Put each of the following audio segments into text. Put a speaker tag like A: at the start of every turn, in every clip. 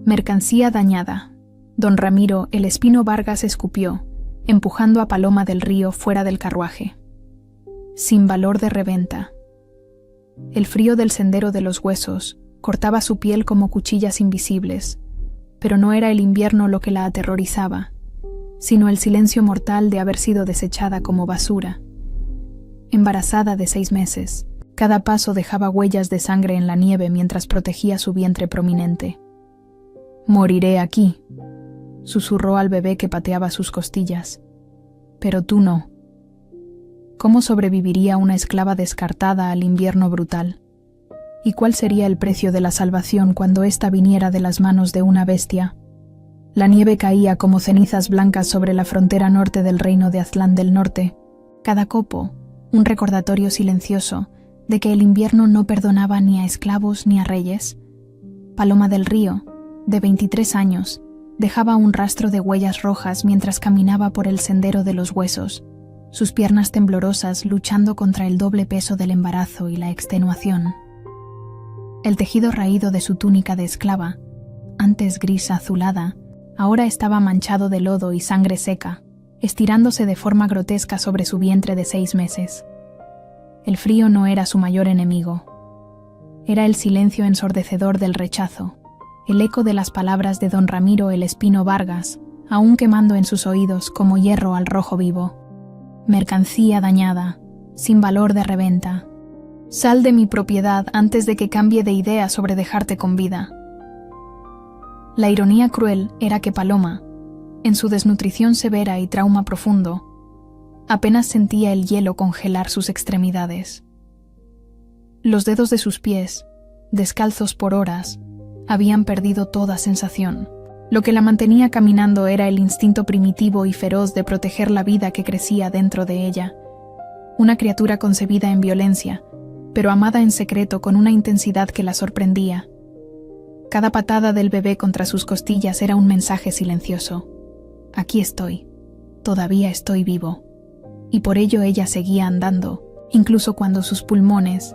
A: Mercancía dañada. Don Ramiro, el Espino Vargas, escupió, empujando a Paloma del Río fuera del carruaje. Sin valor de reventa. El frío del sendero de los huesos cortaba su piel como cuchillas invisibles, pero no era el invierno lo que la aterrorizaba, sino el silencio mortal de haber sido desechada como basura. Embarazada de 6 meses, cada paso dejaba huellas de sangre en la nieve mientras protegía su vientre prominente. «Moriré aquí», susurró al bebé que pateaba sus costillas. «Pero tú no». ¿Cómo sobreviviría una esclava descartada al invierno brutal? ¿Y cuál sería el precio de la salvación cuando ésta viniera de las manos de una bestia? La nieve caía como cenizas blancas sobre la frontera norte del reino de Aztlán del Norte. Cada copo, un recordatorio silencioso de que el invierno no perdonaba ni a esclavos ni a reyes. Paloma del Río, de 23 años, dejaba un rastro de huellas rojas mientras caminaba por el sendero de los huesos, sus piernas temblorosas luchando contra el doble peso del embarazo y la extenuación. El tejido raído de su túnica de esclava, antes gris azulada, ahora estaba manchado de lodo y sangre seca, estirándose de forma grotesca sobre su vientre de 6 meses. El frío no era su mayor enemigo. Era el silencio ensordecedor del rechazo, el eco de las palabras de don Ramiro el Espino Vargas, aún quemando en sus oídos como hierro al rojo vivo. Mercancía dañada, sin valor de reventa. Sal de mi propiedad antes de que cambie de idea sobre dejarte con vida. La ironía cruel era que Paloma, en su desnutrición severa y trauma profundo, apenas sentía el hielo congelar sus extremidades. Los dedos de sus pies, descalzos por horas, habían perdido toda sensación. Lo que la mantenía caminando era el instinto primitivo y feroz de proteger la vida que crecía dentro de ella. Una criatura concebida en violencia, pero amada en secreto con una intensidad que la sorprendía. Cada patada del bebé contra sus costillas era un mensaje silencioso. Aquí estoy, todavía estoy vivo. Y por ello ella seguía andando, incluso cuando sus pulmones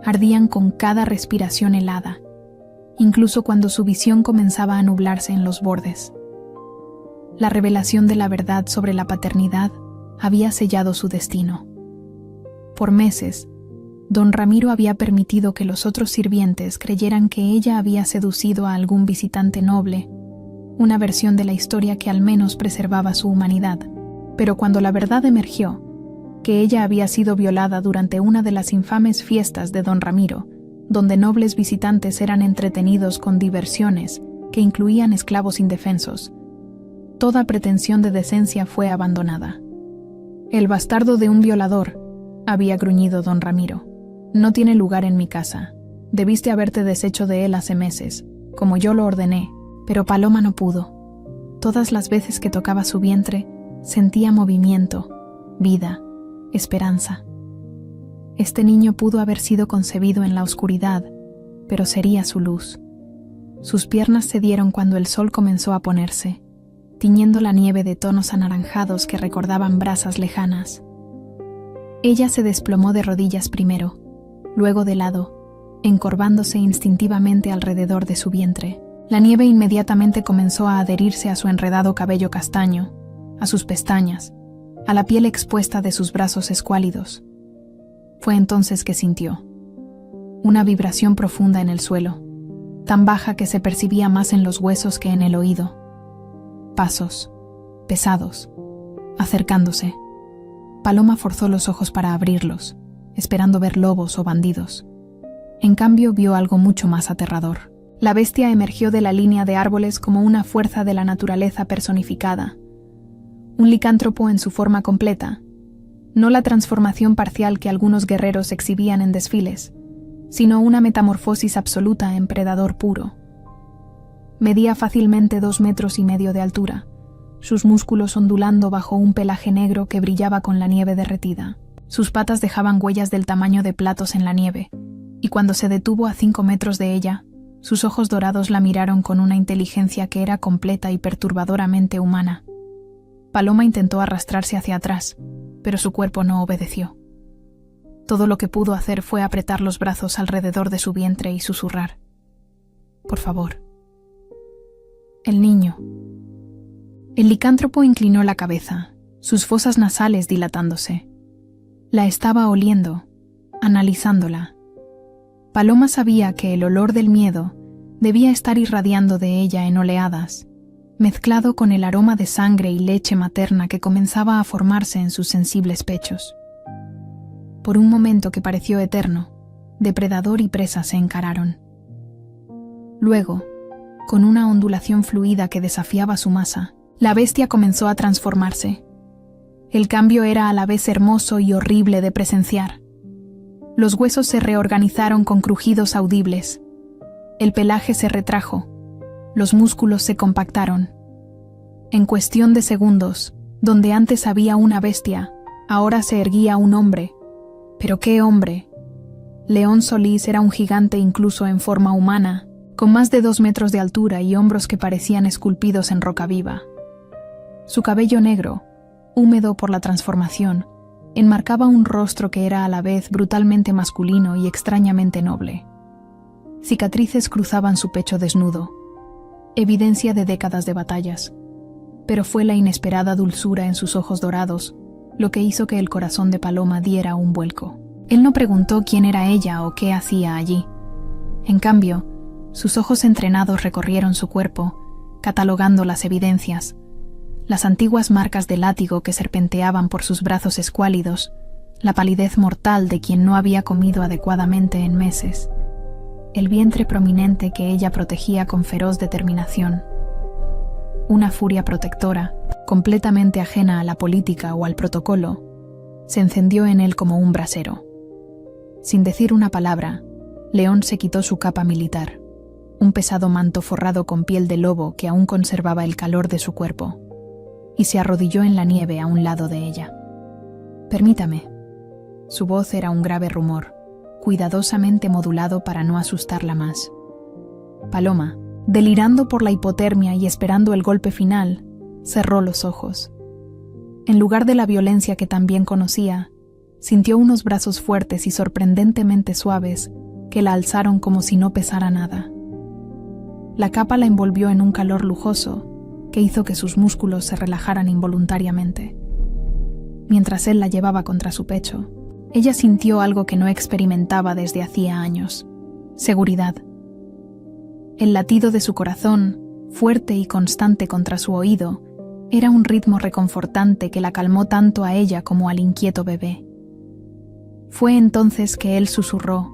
A: ardían con cada respiración helada, incluso cuando su visión comenzaba a nublarse en los bordes. La revelación de la verdad sobre la paternidad había sellado su destino. Por meses, don Ramiro había permitido que los otros sirvientes creyeran que ella había seducido a algún visitante noble, una versión de la historia que al menos preservaba su humanidad. Pero cuando la verdad emergió, que ella había sido violada durante una de las infames fiestas de don Ramiro, donde nobles visitantes eran entretenidos con diversiones que incluían esclavos indefensos, toda pretensión de decencia fue abandonada. «El bastardo de un violador», había gruñido don Ramiro, «no tiene lugar en mi casa. Debiste haberte deshecho de él hace meses, como yo lo ordené, pero Paloma no pudo. Todas las veces que tocaba su vientre, sentía movimiento, vida, esperanza. Este niño pudo haber sido concebido en la oscuridad, pero sería su luz. Sus piernas cedieron cuando el sol comenzó a ponerse, tiñendo la nieve de tonos anaranjados que recordaban brasas lejanas. Ella se desplomó de rodillas primero, luego de lado, encorvándose instintivamente alrededor de su vientre. La nieve inmediatamente comenzó a adherirse a su enredado cabello castaño, a sus pestañas, a la piel expuesta de sus brazos escuálidos. Fue entonces que sintió una vibración profunda en el suelo, tan baja que se percibía más en los huesos que en el oído. Pasos, pesados, acercándose. Paloma forzó los ojos para abrirlos, esperando ver lobos o bandidos. En cambio, vio algo mucho más aterrador. La bestia emergió de la línea de árboles como una fuerza de la naturaleza personificada. Un licántropo en su forma completa, no la transformación parcial que algunos guerreros exhibían en desfiles, sino una metamorfosis absoluta en predador puro. Medía fácilmente 2,5 metros de altura, sus músculos ondulando bajo un pelaje negro que brillaba con la nieve derretida. Sus patas dejaban huellas del tamaño de platos en la nieve, y cuando se detuvo a 5 metros de ella, sus ojos dorados la miraron con una inteligencia que era completa y perturbadoramente humana. Paloma intentó arrastrarse hacia atrás, pero su cuerpo no obedeció. Todo lo que pudo hacer fue apretar los brazos alrededor de su vientre y susurrar: «Por favor, El niño. El licántropo inclinó la cabeza, sus fosas nasales dilatándose. La estaba oliendo, analizándola. Paloma sabía que el olor del miedo debía estar irradiando de ella en oleadas, mezclado con el aroma de sangre y leche materna que comenzaba a formarse en sus sensibles pechos. Por un momento que pareció eterno, depredador y presa se encararon. Luego, con una ondulación fluida que desafiaba su masa, la bestia comenzó a transformarse. El cambio era a la vez hermoso y horrible de presenciar. Los huesos se reorganizaron con crujidos audibles. El pelaje se retrajo. Los músculos se compactaron. En cuestión de segundos, donde antes había una bestia, ahora se erguía un hombre. ¿Pero qué hombre? León Solís era un gigante incluso en forma humana, con más de 2 metros de altura y hombros que parecían esculpidos en roca viva. Su cabello negro, húmedo por la transformación, enmarcaba un rostro que era a la vez brutalmente masculino y extrañamente noble. Cicatrices cruzaban su pecho desnudo, evidencia de décadas de batallas, pero fue la inesperada dulzura en sus ojos dorados lo que hizo que el corazón de Paloma diera un vuelco. Él no preguntó quién era ella o qué hacía allí. En cambio, sus ojos entrenados recorrieron su cuerpo, catalogando las evidencias, las antiguas marcas de látigo que serpenteaban por sus brazos escuálidos, la palidez mortal de quien no había comido adecuadamente en meses, el vientre prominente que ella protegía con feroz determinación. Una furia protectora, completamente ajena a la política o al protocolo, se encendió en él como un brasero. Sin decir una palabra, León se quitó su capa militar, un pesado manto forrado con piel de lobo que aún conservaba el calor de su cuerpo, y se arrodilló en la nieve a un lado de ella. «Permítame». Su voz era un grave rumor, cuidadosamente modulado para no asustarla más. Paloma, delirando por la hipotermia y esperando el golpe final, cerró los ojos. En lugar de la violencia que también conocía, sintió unos brazos fuertes y sorprendentemente suaves que la alzaron como si no pesara nada. La capa la envolvió en un calor lujoso que hizo que sus músculos se relajaran involuntariamente. Mientras él la llevaba contra su pecho, ella sintió algo que no experimentaba desde hacía años: seguridad. El latido de su corazón, fuerte y constante contra su oído, era un ritmo reconfortante que la calmó tanto a ella como al inquieto bebé. Fue entonces que él susurró,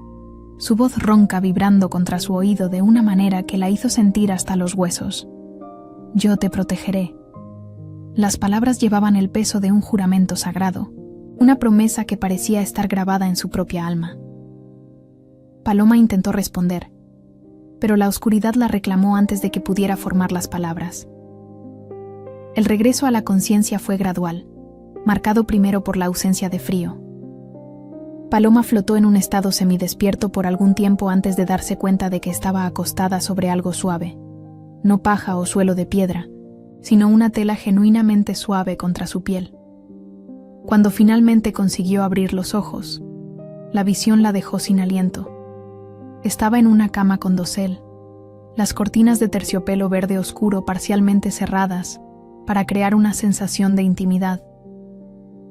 A: su voz ronca vibrando contra su oído de una manera que la hizo sentir hasta los huesos: «Yo te protegeré». Las palabras llevaban el peso de un juramento sagrado, una promesa que parecía estar grabada en su propia alma. Paloma intentó responder, pero la oscuridad la reclamó antes de que pudiera formar las palabras. El regreso a la conciencia fue gradual, marcado primero por la ausencia de frío. Paloma flotó en un estado semidespierto por algún tiempo antes de darse cuenta de que estaba acostada sobre algo suave, no paja o suelo de piedra, sino una tela genuinamente suave contra su piel. Cuando finalmente consiguió abrir los ojos, la visión la dejó sin aliento. Estaba en una cama con dosel, las cortinas de terciopelo verde oscuro parcialmente cerradas para crear una sensación de intimidad.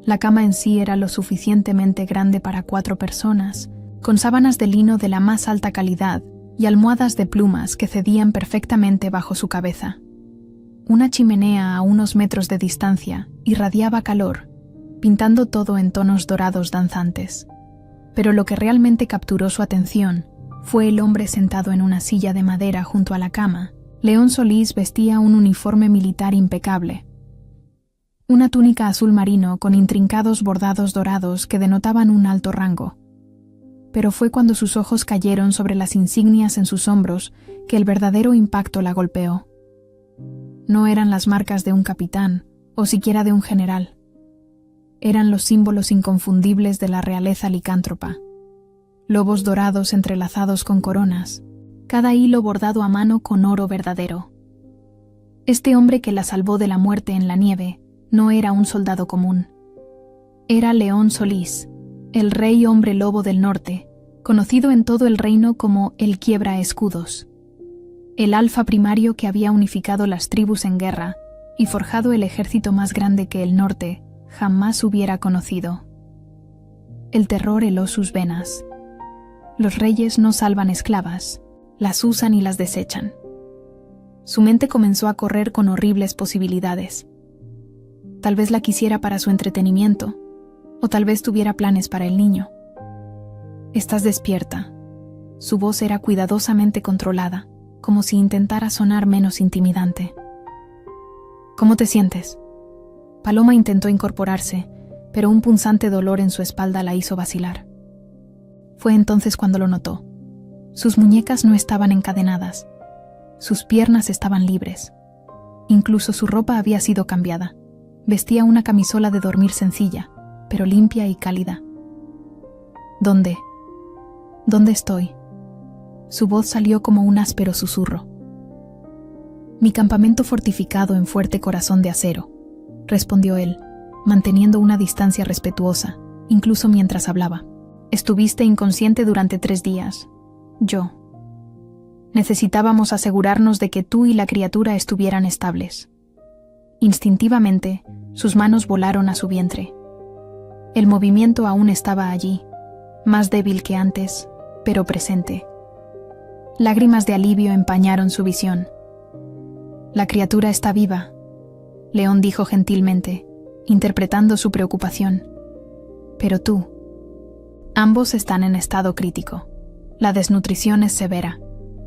A: La cama en sí era lo suficientemente grande para 4 personas, con sábanas de lino de la más alta calidad y almohadas de plumas que cedían perfectamente bajo su cabeza. Una chimenea a unos metros de distancia irradiaba calor, pintando todo en tonos dorados danzantes. Pero lo que realmente capturó su atención fue el hombre sentado en una silla de madera junto a la cama. León Solís vestía un uniforme militar impecable. Una túnica azul marino con intrincados bordados dorados que denotaban un alto rango. Pero fue cuando sus ojos cayeron sobre las insignias en sus hombros que el verdadero impacto la golpeó. No eran las marcas de un capitán o siquiera de un general. Eran los símbolos inconfundibles de la realeza licántropa. Lobos dorados entrelazados con coronas, cada hilo bordado a mano con oro verdadero. Este hombre que la salvó de la muerte en la nieve no era un soldado común. Era León Solís, el rey hombre lobo del norte, conocido en todo el reino como el Quiebra Escudos. el alfa primario que había unificado las tribus en guerra y forjado el ejército más grande que el norte jamás hubiera conocido. El terror heló sus venas. Los reyes no salvan esclavas, las usan y las desechan. Su mente comenzó a correr con horribles posibilidades. Tal vez la quisiera para su entretenimiento, o tal vez tuviera planes para el niño. «Estás despierta». Su voz era cuidadosamente controlada, como si intentara sonar menos intimidante. «¿Cómo te sientes?» Paloma intentó incorporarse, pero un punzante dolor en su espalda la hizo vacilar. Fue entonces cuando lo notó. Sus muñecas no estaban encadenadas. Sus piernas estaban libres. Incluso su ropa había sido cambiada. Vestía una camisola de dormir sencilla, pero limpia y cálida. «¿Dónde? ¿Dónde estoy?» Su voz salió como un áspero susurro. «Mi campamento fortificado en fuerte corazón de acero», respondió él, manteniendo una distancia respetuosa, incluso mientras hablaba. «Estuviste inconsciente durante 3 días. Yo. Necesitábamos asegurarnos de que tú y la criatura estuvieran estables». Instintivamente, sus manos volaron a su vientre. El movimiento aún estaba allí, más débil que antes, pero presente. Lágrimas de alivio empañaron su visión. «La criatura está viva», León dijo gentilmente, interpretando su preocupación. «Pero tú». Ambos están en estado crítico. La desnutrición es severa.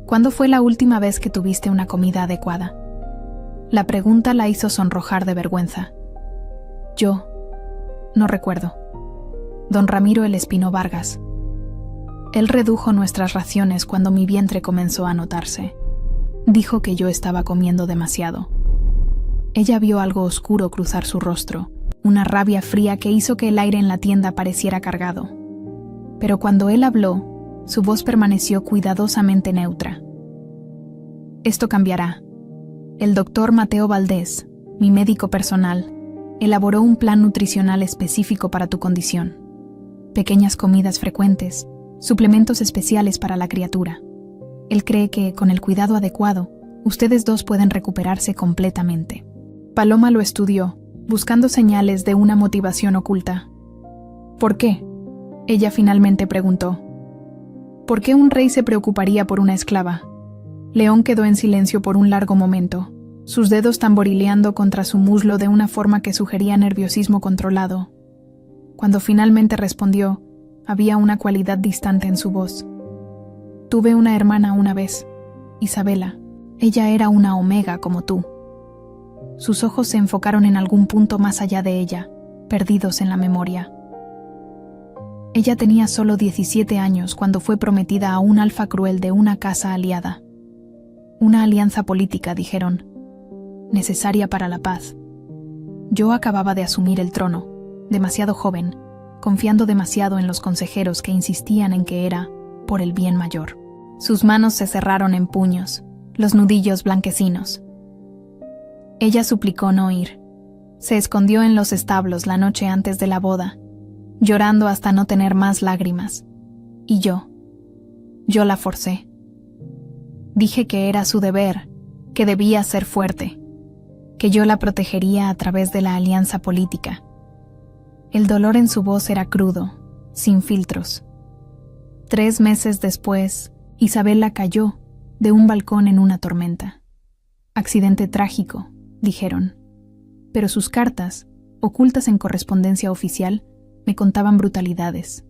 A: ¿Cuándo fue la última vez que tuviste una comida adecuada? La pregunta la hizo sonrojar de vergüenza. «Yo no recuerdo». Don Ramiro el Espino Vargas. Él redujo nuestras raciones cuando mi vientre comenzó a notarse. Dijo que yo estaba comiendo demasiado. Ella vio algo oscuro cruzar su rostro, una rabia fría que hizo que el aire en la tienda pareciera cargado. Pero cuando él habló, su voz permaneció cuidadosamente neutra. «Esto cambiará. El doctor Mateo Valdés, mi médico personal, elaboró un plan nutricional específico para tu condición. Pequeñas comidas frecuentes, suplementos especiales para la criatura. Él cree que, con el cuidado adecuado, ustedes dos pueden recuperarse completamente». Paloma lo estudió, buscando señales de una motivación oculta. «¿Por qué?», ella finalmente preguntó. «¿Por qué un rey se preocuparía por una esclava?». León quedó en silencio por un largo momento, sus dedos tamborileando contra su muslo de una forma que sugería nerviosismo controlado. Cuando finalmente respondió, había una cualidad distante en su voz. «Tuve una hermana una vez, Isabela. Ella era una omega como tú». Sus ojos se enfocaron en algún punto más allá de ella, perdidos en la memoria. Ella tenía solo 17 años cuando fue prometida a un alfa cruel de una casa aliada. Una alianza política, dijeron, necesaria para la paz. Yo acababa de asumir el trono, demasiado joven, confiando demasiado en los consejeros que insistían en que era por el bien mayor. Sus manos se cerraron en puños, los nudillos blanquecinos. Ella suplicó no ir. Se escondió en los establos la noche antes de la boda, llorando hasta no tener más lágrimas. Y yo la forcé. Dije que era su deber, que debía ser fuerte, que yo la protegería a través de la alianza política. El dolor en su voz era crudo, sin filtros. 3 meses después, Isabela cayó de un balcón en una tormenta. Accidente trágico, dijeron. Pero sus cartas, ocultas en correspondencia oficial, me contaban brutalidades.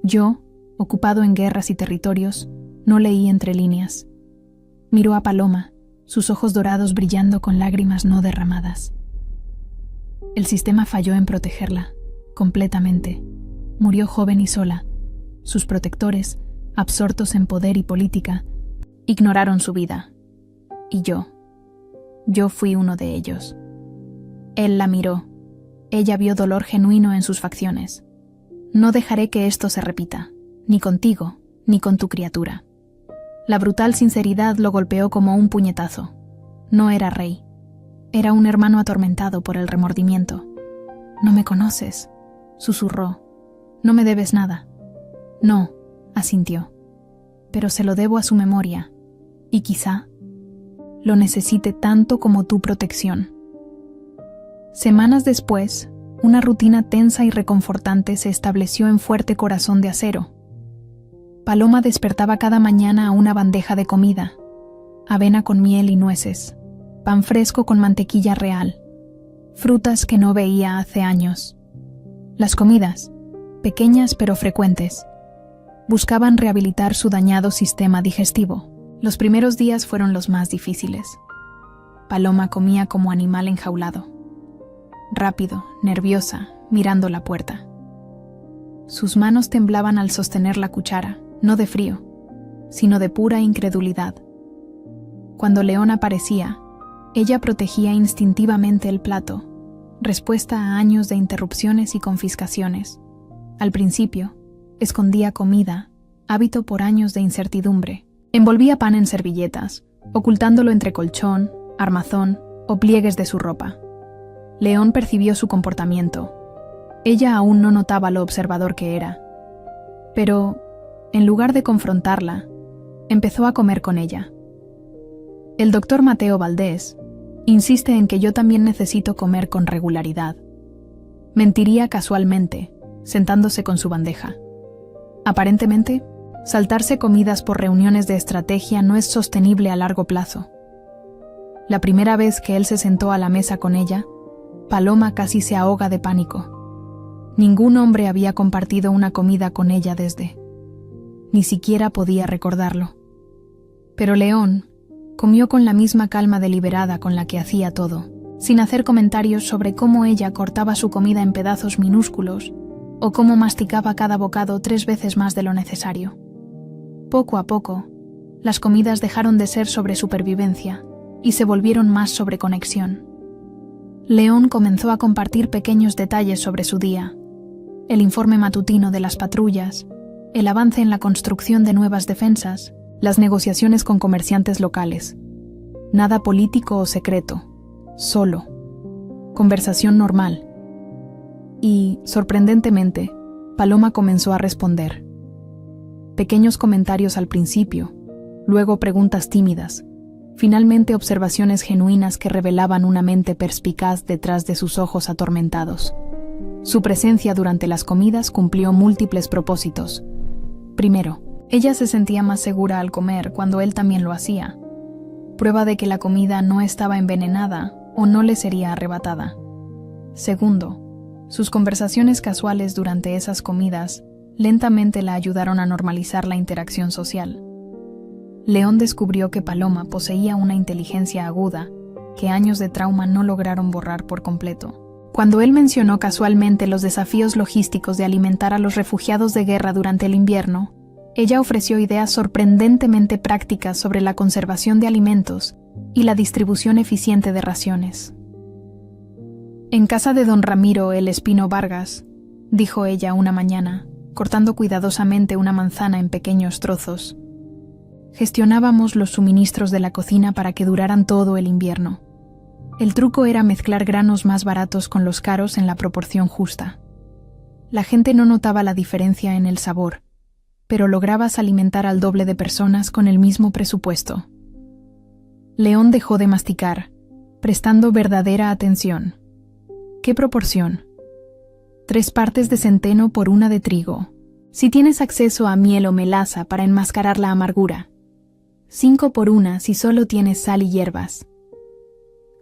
A: Yo, ocupado en guerras y territorios, no leí entre líneas. Miró a Paloma, sus ojos dorados brillando con lágrimas no derramadas. El sistema falló en protegerla, completamente. Murió joven y sola. Sus protectores, absortos en poder y política, ignoraron su vida. Y yo fui uno de ellos. Él la miró. Ella vio dolor genuino en sus facciones. No dejaré que esto se repita, ni contigo, ni con tu criatura. La brutal sinceridad lo golpeó como un puñetazo. No era rey. Era un hermano atormentado por el remordimiento. «No me conoces», susurró. «No me debes nada». «No», asintió. «Pero se lo debo a su memoria. Y quizá lo necesite tanto como tu protección. Semanas después, una rutina tensa y reconfortante se estableció en Fuerte Corazón de Acero. Paloma despertaba cada mañana a una bandeja de comida: avena con miel y nueces, pan fresco con mantequilla real, frutas que no veía hace años. Las comidas, pequeñas pero frecuentes, buscaban rehabilitar su dañado sistema digestivo. Los primeros días fueron los más difíciles. Paloma comía como animal enjaulado, rápido, nerviosa, mirando la puerta. Sus manos temblaban al sostener la cuchara, no de frío, sino de pura incredulidad. Cuando León aparecía, ella protegía instintivamente el plato, respuesta a años de interrupciones y confiscaciones. Al principio, escondía comida, hábito por años de incertidumbre. Envolvía pan en servilletas, ocultándolo entre colchón, armazón o pliegues de su ropa. León percibió su comportamiento. Ella aún no notaba lo observador que era. Pero, en lugar de confrontarla, empezó a comer con ella. El doctor Mateo Valdés insiste en que yo también necesito comer con regularidad. Mentiría casualmente, sentándose con su bandeja. Aparentemente, saltarse comidas por reuniones de estrategia no es sostenible a largo plazo. La primera vez que él se sentó a la mesa con ella, Paloma casi se ahoga de pánico. Ningún hombre había compartido una comida con ella desde. Ni siquiera podía recordarlo. Pero León comió con la misma calma deliberada con la que hacía todo, sin hacer comentarios sobre cómo ella cortaba su comida en pedazos minúsculos o cómo masticaba cada bocado 3 veces más de lo necesario. Poco a poco, las comidas dejaron de ser sobre supervivencia y se volvieron más sobre conexión. León comenzó a compartir pequeños detalles sobre su día: el informe matutino de las patrullas, el avance en la construcción de nuevas defensas, las negociaciones con comerciantes locales. Nada político o secreto, solo conversación normal. Y, sorprendentemente, Paloma comenzó a responder. Pequeños comentarios al principio, luego preguntas tímidas, finalmente observaciones genuinas que revelaban una mente perspicaz detrás de sus ojos atormentados. Su presencia durante las comidas cumplió múltiples propósitos. Primero, ella se sentía más segura al comer cuando él también lo hacía, prueba de que la comida no estaba envenenada o no le sería arrebatada. Segundo, sus conversaciones casuales durante esas comidas lentamente la ayudaron a normalizar la interacción social. León descubrió que Paloma poseía una inteligencia aguda que años de trauma no lograron borrar por completo. Cuando él mencionó casualmente los desafíos logísticos de alimentar a los refugiados de guerra durante el invierno, ella ofreció ideas sorprendentemente prácticas sobre la conservación de alimentos y la distribución eficiente de raciones. En casa de don Ramiro el Espino Vargas, dijo ella una mañana, cortando cuidadosamente una manzana en pequeños trozos, gestionábamos los suministros de la cocina para que duraran todo el invierno. El truco era mezclar granos más baratos con los caros en la proporción justa. La gente no notaba la diferencia en el sabor, pero lograbas alimentar al doble de personas con el mismo presupuesto. León dejó de masticar, prestando verdadera atención. ¿Qué proporción? 3 partes de centeno por 1 de trigo. Si tienes acceso a miel o melaza para enmascarar la amargura. 5 por 1 si solo tienes sal y hierbas.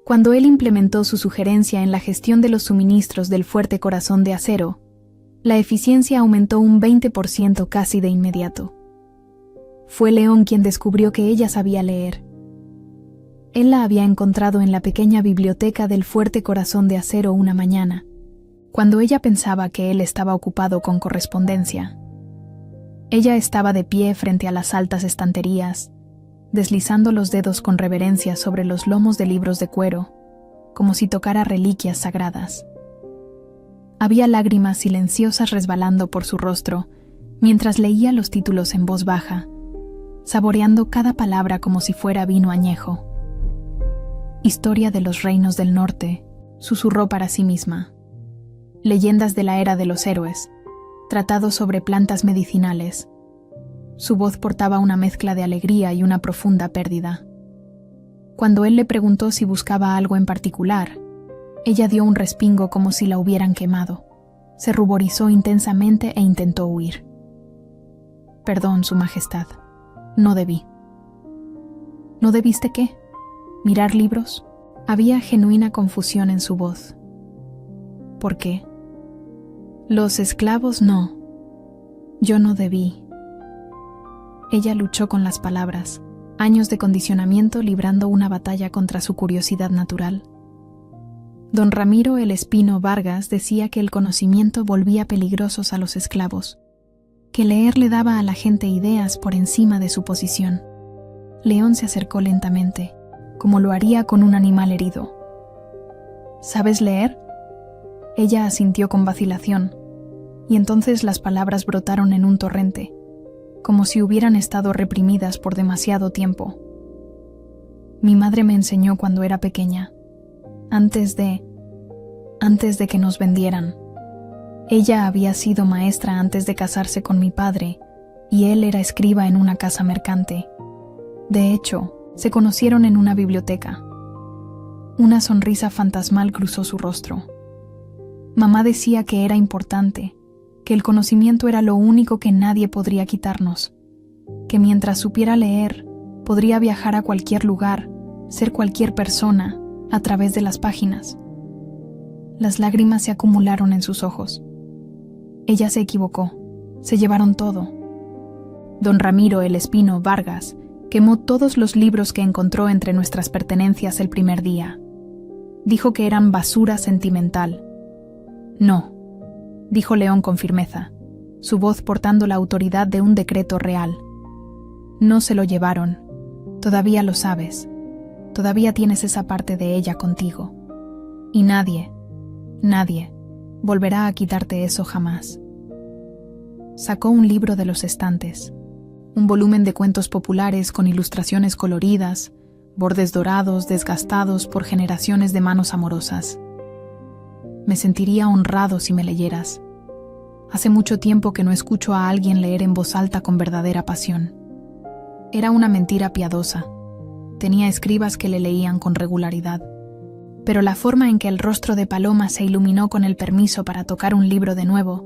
A: Cuando él implementó su sugerencia en la gestión de los suministros del Fuerte Corazón de Acero, la eficiencia aumentó un 20% casi de inmediato. Fue León quien descubrió que ella sabía leer. Él la había encontrado en la pequeña biblioteca del Fuerte Corazón de Acero una mañana, cuando ella pensaba que él estaba ocupado con correspondencia. Ella estaba de pie frente a las altas estanterías, deslizando los dedos con reverencia sobre los lomos de libros de cuero, como si tocara reliquias sagradas. Había lágrimas silenciosas resbalando por su rostro mientras leía los títulos en voz baja, saboreando cada palabra como si fuera vino añejo. Historia de los reinos del norte, susurró para sí misma. Leyendas de la era de los héroes, tratados sobre plantas medicinales. Su voz portaba una mezcla de alegría y una profunda pérdida. Cuando él le preguntó si buscaba algo en particular, ella dio un respingo como si la hubieran quemado. Se ruborizó intensamente e intentó huir. «Perdón, Su Majestad. No debí». «¿No debiste qué? ¿Mirar libros?» Había genuina confusión en su voz. «¿Por qué?» «Los esclavos no. Yo no debí». Ella luchó con las palabras, años de condicionamiento librando una batalla contra su curiosidad natural. Don Ramiro el Espino Vargas decía que el conocimiento volvía peligrosos a los esclavos, que leer le daba a la gente ideas por encima de su posición. León se acercó lentamente, como lo haría con un animal herido. «¿Sabes leer?» Ella asintió con vacilación, y entonces las palabras brotaron en un torrente, como si hubieran estado reprimidas por demasiado tiempo. «Mi madre me enseñó cuando era pequeña, antes de que nos vendieran. Ella había sido maestra antes de casarse con mi padre, y él era escriba en una casa mercante. De hecho, se conocieron en una biblioteca». Una sonrisa fantasmal cruzó su rostro. Mamá decía que era importante, que el conocimiento era lo único que nadie podría quitarnos, que mientras supiera leer, podría viajar a cualquier lugar, ser cualquier persona, a través de las páginas. Las lágrimas se acumularon en sus ojos. Ella se equivocó. Se llevaron todo. Don Ramiro el Espino Vargas quemó todos los libros que encontró entre nuestras pertenencias el primer día. Dijo que eran basura sentimental. «No», dijo León con firmeza, su voz portando la autoridad de un decreto real. «No se lo llevaron. Todavía lo sabes. Todavía tienes esa parte de ella contigo. Y nadie volverá a quitarte eso jamás». Sacó un libro de los estantes, un volumen de cuentos populares con ilustraciones coloridas, bordes dorados desgastados por generaciones de manos amorosas. «Me sentiría honrado si me leyeras. Hace mucho tiempo que no escucho a alguien leer en voz alta con verdadera pasión». Era una mentira piadosa. Tenía escribas que le leían con regularidad. Pero la forma en que el rostro de Paloma se iluminó con el permiso para tocar un libro de nuevo,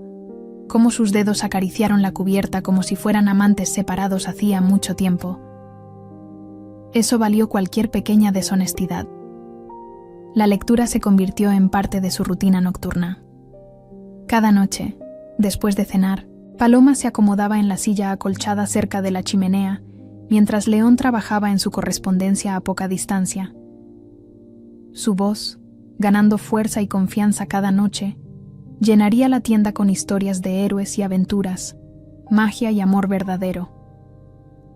A: cómo sus dedos acariciaron la cubierta como si fueran amantes separados hacía mucho tiempo, eso valió cualquier pequeña deshonestidad. La lectura se convirtió en parte de su rutina nocturna. Cada noche, después de cenar, Paloma se acomodaba en la silla acolchada cerca de la chimenea, mientras León trabajaba en su correspondencia a poca distancia. Su voz, ganando fuerza y confianza cada noche, llenaría la tienda con historias de héroes y aventuras, magia y amor verdadero.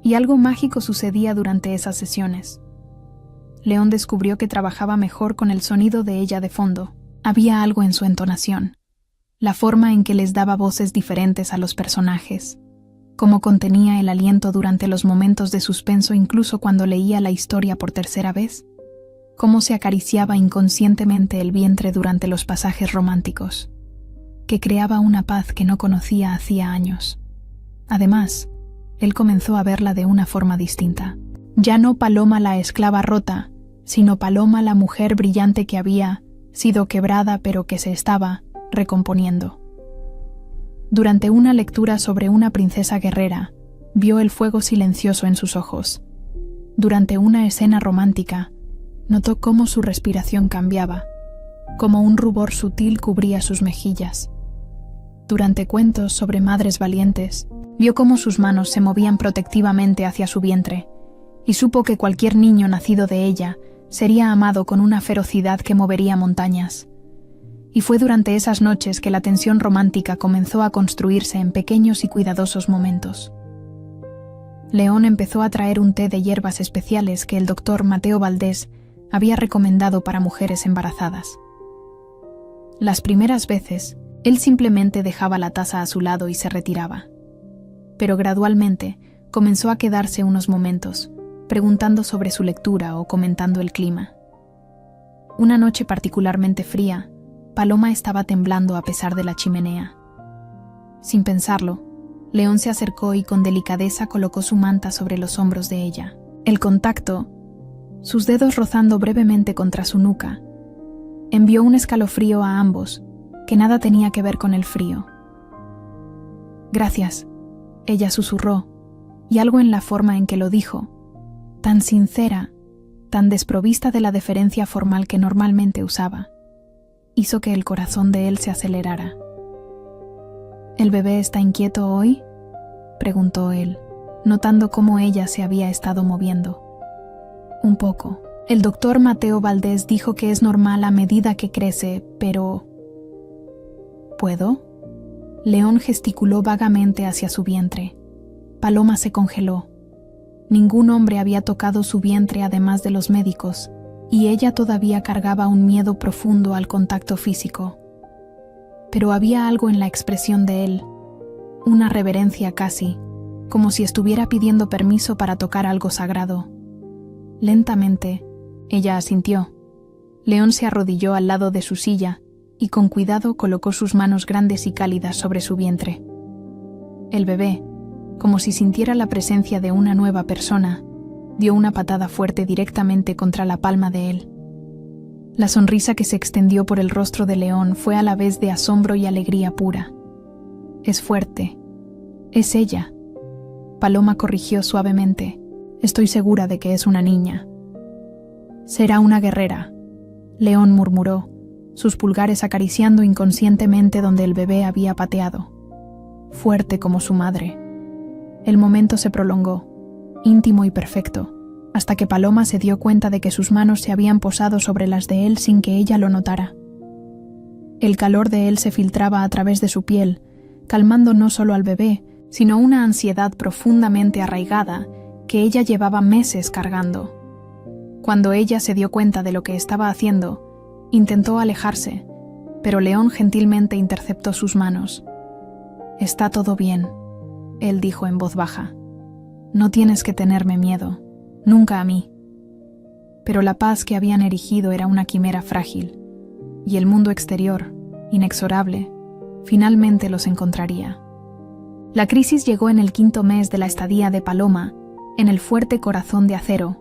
A: Y algo mágico sucedía durante esas sesiones. León descubrió que trabajaba mejor con el sonido de ella de fondo. Había algo en su entonación, la forma en que les daba voces diferentes a los personajes, cómo contenía el aliento durante los momentos de suspenso incluso cuando leía la historia por tercera vez, cómo se acariciaba inconscientemente el vientre durante los pasajes románticos, que creaba una paz que no conocía hacía años. Además, él comenzó a verla de una forma distinta. Ya no Paloma la esclava rota, sino Paloma la mujer brillante que había sido quebrada pero que se estaba recomponiendo. Durante una lectura sobre una princesa guerrera, vio el fuego silencioso en sus ojos. Durante una escena romántica, notó cómo su respiración cambiaba, cómo un rubor sutil cubría sus mejillas. Durante cuentos sobre madres valientes, vio cómo sus manos se movían protectivamente hacia su vientre, y supo que cualquier niño nacido de ella sería amado con una ferocidad que movería montañas. Y fue durante esas noches que la tensión romántica comenzó a construirse en pequeños y cuidadosos momentos. León empezó a traer un té de hierbas especiales que el doctor Mateo Valdés había recomendado para mujeres embarazadas. Las primeras veces, él simplemente dejaba la taza a su lado y se retiraba. Pero gradualmente comenzó a quedarse unos momentos, preguntando sobre su lectura o comentando el clima. Una noche particularmente fría, Paloma estaba temblando a pesar de la chimenea. Sin pensarlo, León se acercó y con delicadeza colocó su manta sobre los hombros de ella. El contacto, sus dedos rozando brevemente contra su nuca, envió un escalofrío a ambos, que nada tenía que ver con el frío. «Gracias», ella susurró, y algo en la forma en que lo dijo, tan sincera, tan desprovista de la deferencia formal que normalmente usaba, hizo que el corazón de él se acelerara. «¿El bebé está inquieto hoy?», preguntó él, notando cómo ella se había estado moviendo. «Un poco. El doctor Mateo Valdés dijo que es normal a medida que crece, pero...» «¿Puedo?». León gesticuló vagamente hacia su vientre. Paloma se congeló. Ningún hombre había tocado su vientre además de los médicos, y ella todavía cargaba un miedo profundo al contacto físico. Pero había algo en la expresión de él, una reverencia casi, como si estuviera pidiendo permiso para tocar algo sagrado. Lentamente, ella asintió. León se arrodilló al lado de su silla y con cuidado colocó sus manos grandes y cálidas sobre su vientre. El bebé, como si sintiera la presencia de una nueva persona, dio una patada fuerte directamente contra la palma de él. La sonrisa que se extendió por el rostro de León fue a la vez de asombro y alegría pura. «Es fuerte. Es ella». Paloma corrigió suavemente. «Estoy segura de que es una niña». «Será una guerrera», León murmuró, sus pulgares acariciando inconscientemente donde el bebé había pateado. «Fuerte como su madre». El momento se prolongó, íntimo y perfecto, hasta que Paloma se dio cuenta de que sus manos se habían posado sobre las de él sin que ella lo notara. El calor de él se filtraba a través de su piel, calmando no solo al bebé, sino una ansiedad profundamente arraigada que ella llevaba meses cargando. Cuando ella se dio cuenta de lo que estaba haciendo, intentó alejarse, pero León gentilmente interceptó sus manos. «Está todo bien», él dijo en voz baja. «No tienes que tenerme miedo, nunca a mí». Pero la paz que habían erigido era una quimera frágil, y el mundo exterior, inexorable, finalmente los encontraría. La crisis llegó en el 5º mes de la estadía de Paloma, en el fuerte Corazón de Acero,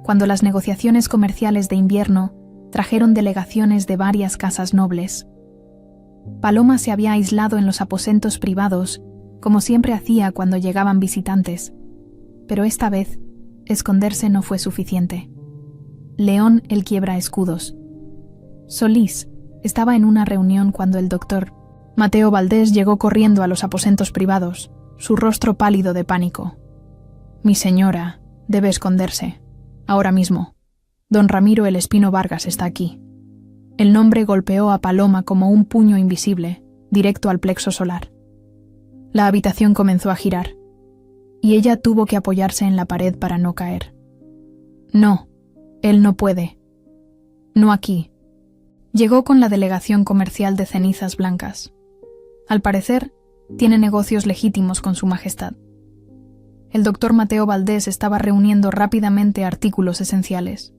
A: cuando las negociaciones comerciales de invierno trajeron delegaciones de varias casas nobles. Paloma se había aislado en los aposentos privados, como siempre hacía cuando llegaban visitantes, pero esta vez esconderse no fue suficiente. León el quiebra escudos. Solís estaba en una reunión cuando el doctor Mateo Valdés llegó corriendo a los aposentos privados, su rostro pálido de pánico. «Mi señora, debe esconderse. Ahora mismo. Don Ramiro el Espino Vargas está aquí». El nombre golpeó a Paloma como un puño invisible, directo al plexo solar. La habitación comenzó a girar, y ella tuvo que apoyarse en la pared para no caer. «No, él no puede. No aquí». Llegó con la delegación comercial de Cenizas Blancas. Al parecer, tiene negocios legítimos con su majestad. El doctor Mateo Valdés estaba reuniendo rápidamente artículos esenciales.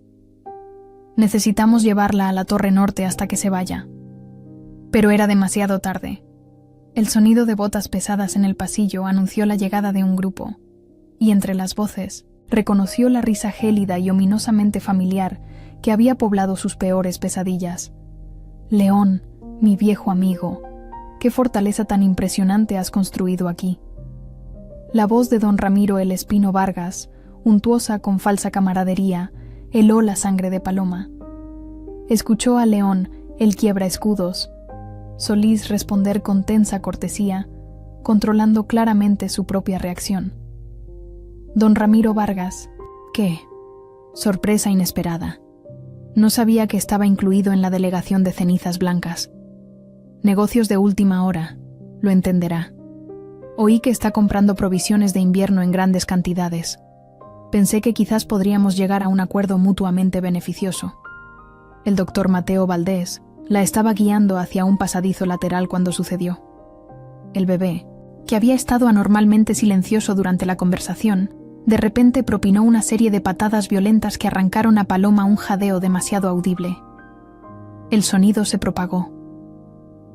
A: «Necesitamos llevarla a la Torre Norte hasta que se vaya». Pero era demasiado tarde. El sonido de botas pesadas en el pasillo anunció la llegada de un grupo, y entre las voces reconoció la risa gélida y ominosamente familiar que había poblado sus peores pesadillas. «León, mi viejo amigo, qué fortaleza tan impresionante has construido aquí». La voz de don Ramiro el Espino Vargas, untuosa con falsa camaradería, heló la sangre de Paloma. Escuchó a León, el quiebra escudos, Solís responder con tensa cortesía, controlando claramente su propia reacción. Don Ramiro Vargas, ¿qué? Sorpresa inesperada. No sabía que estaba incluido en la delegación de Cenizas Blancas. Negocios de última hora, lo entenderá. Oí que está comprando provisiones de invierno en grandes cantidades. Pensé que quizás podríamos llegar a un acuerdo mutuamente beneficioso. El doctor Mateo Valdés la estaba guiando hacia un pasadizo lateral cuando sucedió. El bebé, que había estado anormalmente silencioso durante la conversación, de repente propinó una serie de patadas violentas que arrancaron a Paloma un jadeo demasiado audible. El sonido se propagó.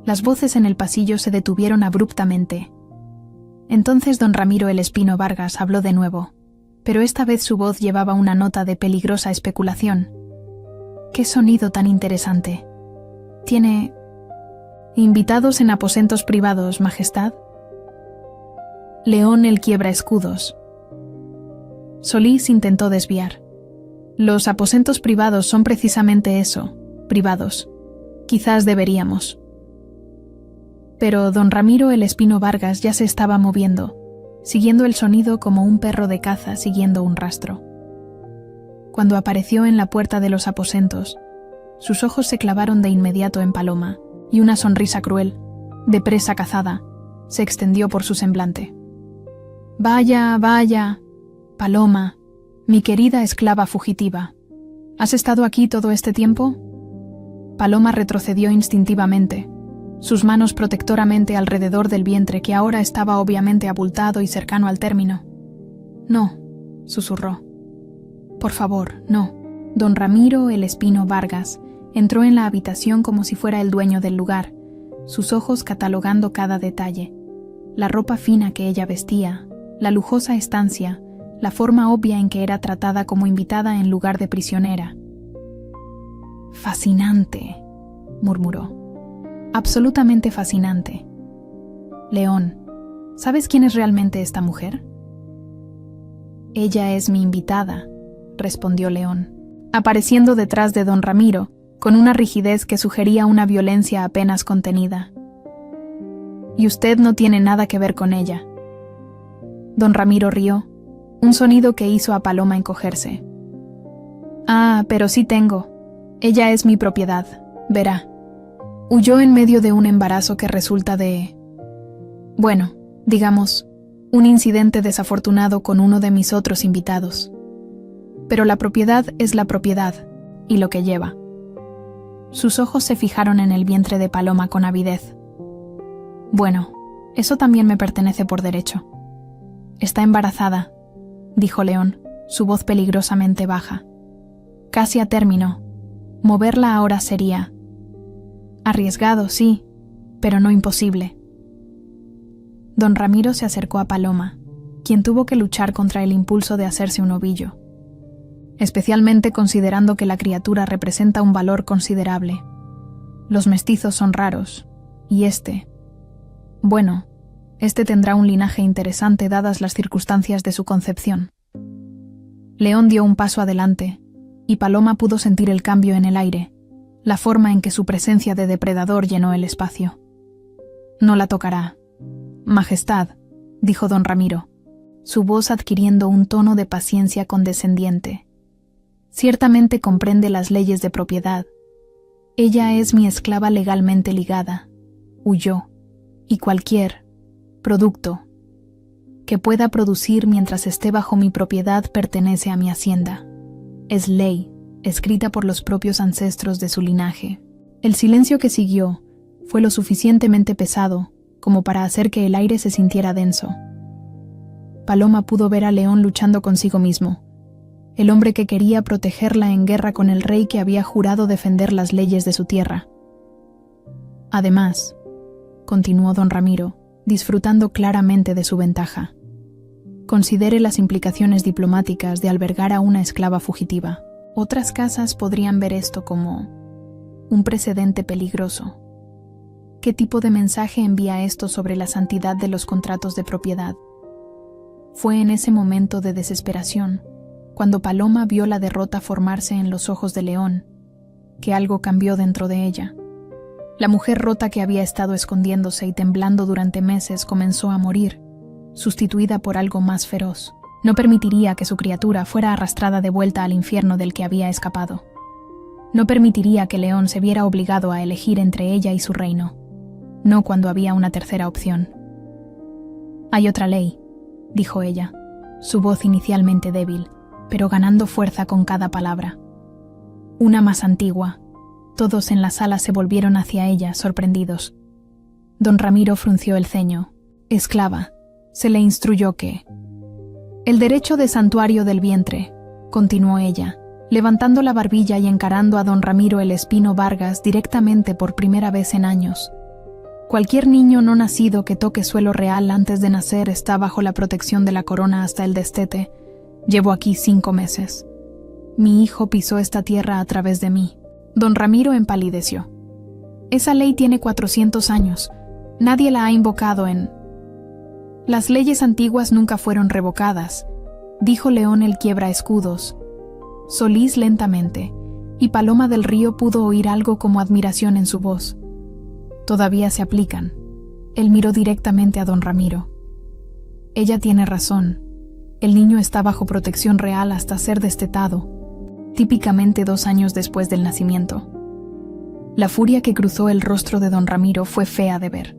A: Las voces en el pasillo se detuvieron abruptamente. Entonces don Ramiro el Espino Vargas habló de nuevo, pero esta vez su voz llevaba una nota de peligrosa especulación. «¿Qué sonido tan interesante? ¿Tiene invitados en aposentos privados, Majestad?» León el quiebra escudos. Solís intentó desviar. «Los aposentos privados son precisamente eso, privados. Quizás deberíamos». Pero don Ramiro el Espino Vargas ya se estaba moviendo, siguiendo el sonido como un perro de caza siguiendo un rastro. Cuando apareció en la puerta de los aposentos, sus ojos se clavaron de inmediato en Paloma, y una sonrisa cruel, de presa cazada, se extendió por su semblante. «Vaya, vaya, Paloma, mi querida esclava fugitiva, ¿has estado aquí todo este tiempo?» Paloma retrocedió instintivamente, sus manos protectoramente alrededor del vientre que ahora estaba obviamente abultado y cercano al término. «No», susurró. «Por favor, no». Don Ramiro el Espino Vargas entró en la habitación como si fuera el dueño del lugar, sus ojos catalogando cada detalle. La ropa fina que ella vestía, la lujosa estancia, la forma obvia en que era tratada como invitada en lugar de prisionera. «Fascinante», murmuró. «Absolutamente fascinante. León, ¿sabes quién es realmente esta mujer?» «Ella es mi invitada», respondió León, apareciendo detrás de don Ramiro, con una rigidez que sugería una violencia apenas contenida. «Y usted no tiene nada que ver con ella». Don Ramiro rió, un sonido que hizo a Paloma encogerse. «Ah, pero sí tengo. Ella es mi propiedad, verá». Huyó en medio de un embarazo que resulta de... bueno, digamos, un incidente desafortunado con uno de mis otros invitados. Pero la propiedad es la propiedad, y lo que lleva. Sus ojos se fijaron en el vientre de Paloma con avidez. «Bueno, eso también me pertenece por derecho». «Está embarazada», dijo León, su voz peligrosamente baja. «Casi a término. Moverla ahora sería... arriesgado, sí, pero no imposible». Don Ramiro se acercó a Paloma, quien tuvo que luchar contra el impulso de hacerse un ovillo, especialmente considerando que la criatura representa un valor considerable. Los mestizos son raros, y este tendrá un linaje interesante dadas las circunstancias de su concepción. León dio un paso adelante, y Paloma pudo sentir el cambio en el aire, la forma en que su presencia de depredador llenó el espacio. «No la tocará, Majestad», dijo don Ramiro, su voz adquiriendo un tono de paciencia condescendiente. «Ciertamente comprende las leyes de propiedad. Ella es mi esclava legalmente ligada. Huyó, y cualquier producto que pueda producir mientras esté bajo mi propiedad pertenece a mi hacienda. Es ley, escrita por los propios ancestros de su linaje». El silencio que siguió fue lo suficientemente pesado como para hacer que el aire se sintiera denso. Paloma pudo ver a León luchando consigo mismo, el hombre que quería protegerla en guerra con el rey que había jurado defender las leyes de su tierra. «Además», continuó don Ramiro, disfrutando claramente de su ventaja, «considere las implicaciones diplomáticas de albergar a una esclava fugitiva. Otras casas podrían ver esto como un precedente peligroso. ¿Qué tipo de mensaje envía esto sobre la santidad de los contratos de propiedad?» Fue en ese momento de desesperación, cuando Paloma vio la derrota formarse en los ojos de León, que algo cambió dentro de ella. La mujer rota que había estado escondiéndose y temblando durante meses comenzó a morir, sustituida por algo más feroz. No permitiría que su criatura fuera arrastrada de vuelta al infierno del que había escapado. No permitiría que León se viera obligado a elegir entre ella y su reino, no cuando había una tercera opción. «Hay otra ley», dijo ella, su voz inicialmente débil, pero ganando fuerza con cada palabra. Una más antigua. Todos en la sala se volvieron hacia ella, sorprendidos. Don Ramiro frunció el ceño. «Esclava, se le instruyó que...». «El derecho de santuario del vientre», continuó ella, levantando la barbilla y encarando a don Ramiro el Espino Vargas directamente por primera vez en años. «Cualquier niño no nacido que toque suelo real antes de nacer está bajo la protección de la corona hasta el destete, Llevo aquí 5 meses. Mi hijo pisó esta tierra a través de mí. Don Ramiro empalideció. Esa ley tiene 400 años. Nadie la ha invocado en... Las leyes antiguas nunca fueron revocadas, dijo León el Quiebra-Escudos. Solís lentamente, y Paloma del Río pudo oír algo como admiración en su voz. Todavía se aplican. Él miró directamente a don Ramiro. Ella tiene razón. El niño está bajo protección real hasta ser destetado, típicamente 2 años después del nacimiento. La furia que cruzó el rostro de don Ramiro fue fea de ver.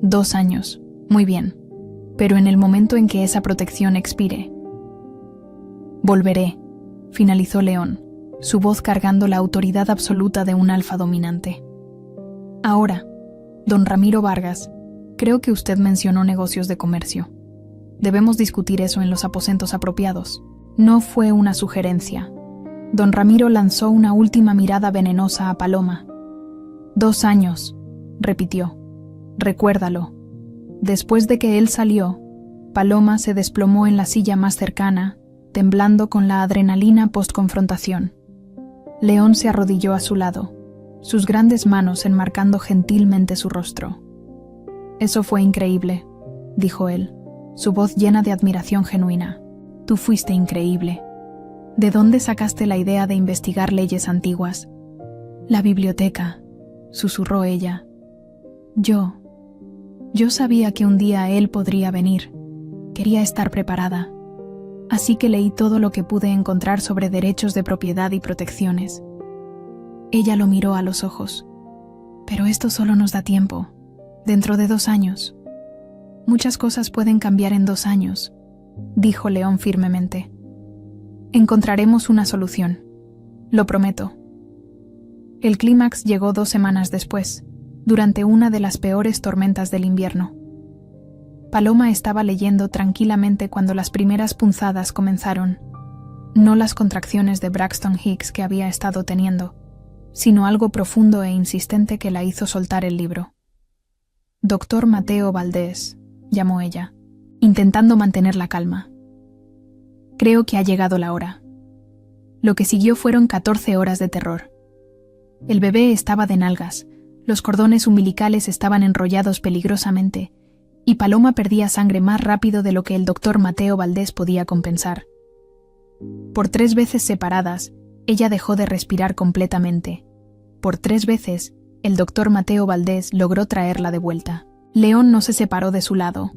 A: 2 años, muy bien, pero en el momento en que esa protección expire. Volveré, finalizó León, su voz cargando la autoridad absoluta de un alfa dominante. Ahora, don Ramiro Vargas, creo que usted mencionó negocios de comercio. Debemos discutir eso en los aposentos apropiados. No fue una sugerencia. Don Ramiro lanzó una última mirada venenosa a Paloma. 2 años, repitió. Recuérdalo. Después de que él salió, Paloma se desplomó en la silla más cercana, temblando con la adrenalina post-confrontación. León se arrodilló a su lado, sus grandes manos enmarcando gentilmente su rostro. Eso fue increíble, dijo él, su voz llena de admiración genuina. Tú fuiste increíble. ¿De dónde sacaste la idea de investigar leyes antiguas? La biblioteca, susurró ella. Yo sabía que un día él podría venir. Quería estar preparada. Así que leí todo lo que pude encontrar sobre derechos de propiedad y protecciones. Ella lo miró a los ojos. Pero esto solo nos da tiempo. Dentro de 2 años. Muchas cosas pueden cambiar en 2 años, dijo León firmemente. Encontraremos una solución. Lo prometo. El clímax llegó 2 semanas después, durante una de las peores tormentas del invierno. Paloma estaba leyendo tranquilamente cuando las primeras punzadas comenzaron. No las contracciones de Braxton Hicks que había estado teniendo, sino algo profundo e insistente que la hizo soltar el libro. Doctor Mateo Valdés, llamó ella, intentando mantener la calma. Creo que ha llegado la hora. Lo que siguió fueron 14 horas de terror. El bebé estaba de nalgas, los cordones umbilicales estaban enrollados peligrosamente, y Paloma perdía sangre más rápido de lo que el doctor Mateo Valdés podía compensar. Por 3 veces separadas, ella dejó de respirar completamente. Por 3 veces, el doctor Mateo Valdés logró traerla de vuelta. León no se separó de su lado.